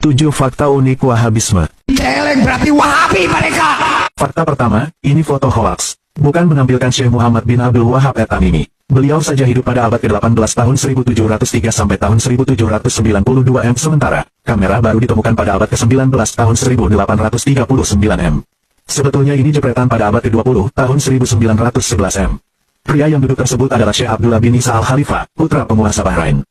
7 fakta unik Wahabisme. Celeng berarti Wahabi mereka. Fakta pertama, ini foto hoax. Bukan menampilkan Syekh Muhammad bin Abdul Wahab at-Tamimi. Beliau saja hidup pada abad ke-18 tahun 1703 sampai tahun 1792 M. Sementara, kamera baru ditemukan pada abad ke-19 tahun 1839 M. Sebetulnya ini jepretan pada abad ke-20 tahun 1911 M. Pria yang duduk tersebut adalah Syekh Abdullah bin Isa al-Khalifah, putra penguasa Bahrain.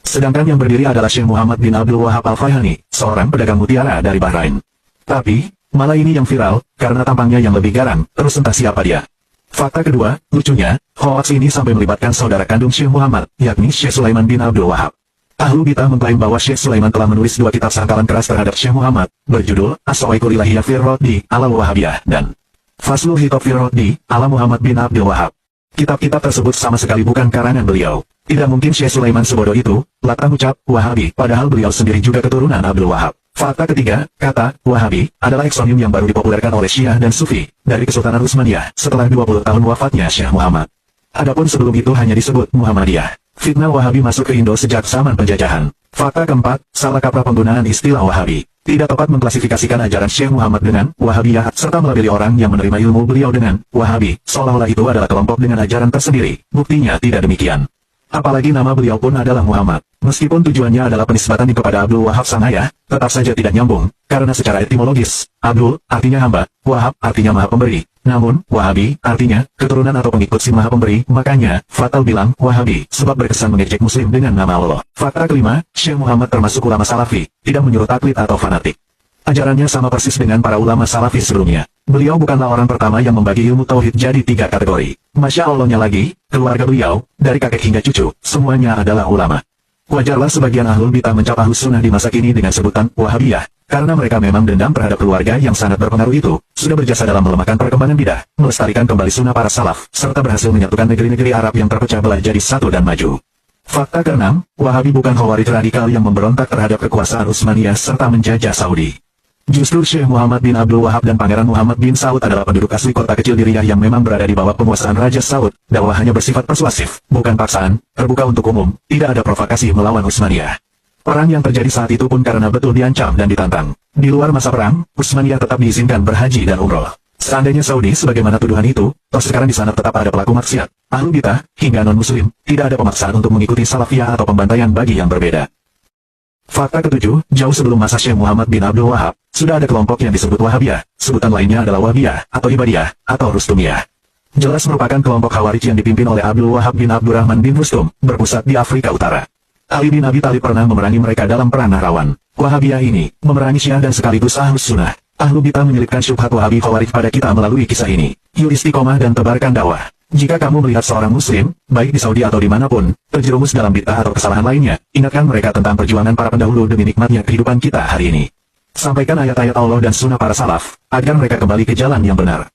Sedangkan yang berdiri adalah Syekh Muhammad bin Abdul Wahab al-Fayhani, seorang pedagang mutiara dari Bahrain. Tapi, malah ini yang viral, karena tampangnya yang lebih garang, terus entah siapa dia. Fakta kedua, lucunya, hoax ini sampai melibatkan saudara kandung Syekh Muhammad, yakni Syekh Sulaiman bin Abdul Wahab. Ahlu bidah mengklaim bahwa Syekh Sulaiman telah menulis 2 kitab sangkalan keras terhadap Syekh Muhammad, berjudul As-Sawa'iqul Ilahiyah fir Raddi ala Wahabiyah dan Faslul Khitab fir Raddi ala Muhammad bin Abdul Wahab. Kitab-kitab tersebut sama sekali bukan karangan beliau. Tidak mungkin Syekh Sulaiman sebodoh itu, latah ucap Wahabi, padahal beliau sendiri juga keturunan Abdul Wahab. Fakta ketiga, kata Wahabi adalah eksonim yang baru dipopulerkan oleh Syiah dan Sufi dari Kesultanan Utsmaniyah setelah 20 tahun wafatnya Syekh Muhammad. Adapun sebelum itu hanya disebut Muhammadiyah. Fitnah Wahabi masuk ke Indo sejak zaman penjajahan. Fakta keempat, salah kaprah penggunaan istilah Wahabi. Tidak tepat mengklasifikasikan ajaran Syekh Muhammad dengan Wahabiyah serta melabeli orang yang menerima ilmu beliau dengan Wahabi, seolah-olah itu adalah kelompok dengan ajaran tersendiri. Buktinya tidak demikian. Apalagi nama beliau pun adalah Muhammad. Meskipun tujuannya adalah penisbatan kepada Abdul Wahab sang ayah, tetap saja tidak nyambung, karena secara etimologis, Abdul artinya hamba, Wahab artinya maha pemberi. Namun, Wahabi artinya keturunan atau pengikut si maha pemberi, makanya fatal bilang Wahabi sebab berkesan mengejek muslim dengan nama Allah. Fakta kelima, Syekh Muhammad termasuk ulama salafi, tidak menyuruh taklid atau fanatik. Ajarannya sama persis dengan para ulama salafi sebelumnya. Beliau bukanlah orang pertama yang membagi ilmu tauhid jadi 3 kategori. Masya Allahnya lagi, keluarga beliau, dari kakek hingga cucu, semuanya adalah ulama. Wajarlah sebagian ahlul bidah mencap ahlus sunnah di masa kini dengan sebutan Wahabiyah, karena mereka memang dendam terhadap keluarga yang sangat berpengaruh itu, sudah berjasa dalam melemahkan perkembangan bidah, melestarikan kembali sunnah para salaf, serta berhasil menyatukan negeri-negeri Arab yang terpecah belah jadi satu dan maju. Fakta keenam, Wahabi bukan khawarij radikal yang memberontak terhadap kekuasaan Utsmaniyah serta menjajah Saudi. Justru Syekh Muhammad bin Abdul Wahab dan Pangeran Muhammad bin Saud adalah penduduk asli kota kecil di Riyadh yang memang berada di bawah penguasaan Raja Saud. Dakwah hanya bersifat persuasif, bukan paksaan, terbuka untuk umum, tidak ada provokasi melawan Utsmaniyah. Perang yang terjadi saat itu pun karena betul diancam dan ditantang. Di luar masa perang, Utsmaniyah tetap diizinkan berhaji dan umroh. Seandainya Saudi sebagaimana tuduhan itu, toh sekarang di sana tetap ada pelaku maksiat, ahlu bidah, hingga non-muslim, tidak ada pemaksaan untuk mengikuti salafiyah atau pembantaian bagi yang berbeda. Fakta ketujuh, jauh sebelum masa Syekh Muhammad bin Abdul Wahab, sudah ada kelompok yang disebut Wahabiyah, sebutan lainnya adalah Wahbiyah, atau Ibadiyah, atau Rustumiyah. Jelas merupakan kelompok khawarij yang dipimpin oleh Abdul Wahab bin Abdurrahman bin Rustum, berpusat di Afrika Utara. Ali bin Abi Thalib pernah memerangi mereka dalam perang Nahrawan. Wahabiyah ini, memerangi Syiah dan sekaligus Ahlus Sunnah. Ahlu bidah menyelipkan syubhat Wahabi khawarij pada kita melalui kisah ini. Yuk istiqomah dan tebarkan dakwah. Jika kamu melihat seorang muslim, baik di Saudi atau dimanapun, terjerumus dalam bid'ah atau kesalahan lainnya, ingatkan mereka tentang perjuangan para pendahulu demi nikmatnya kehidupan kita hari ini. Sampaikan ayat-ayat Allah dan sunnah para salaf, agar mereka kembali ke jalan yang benar.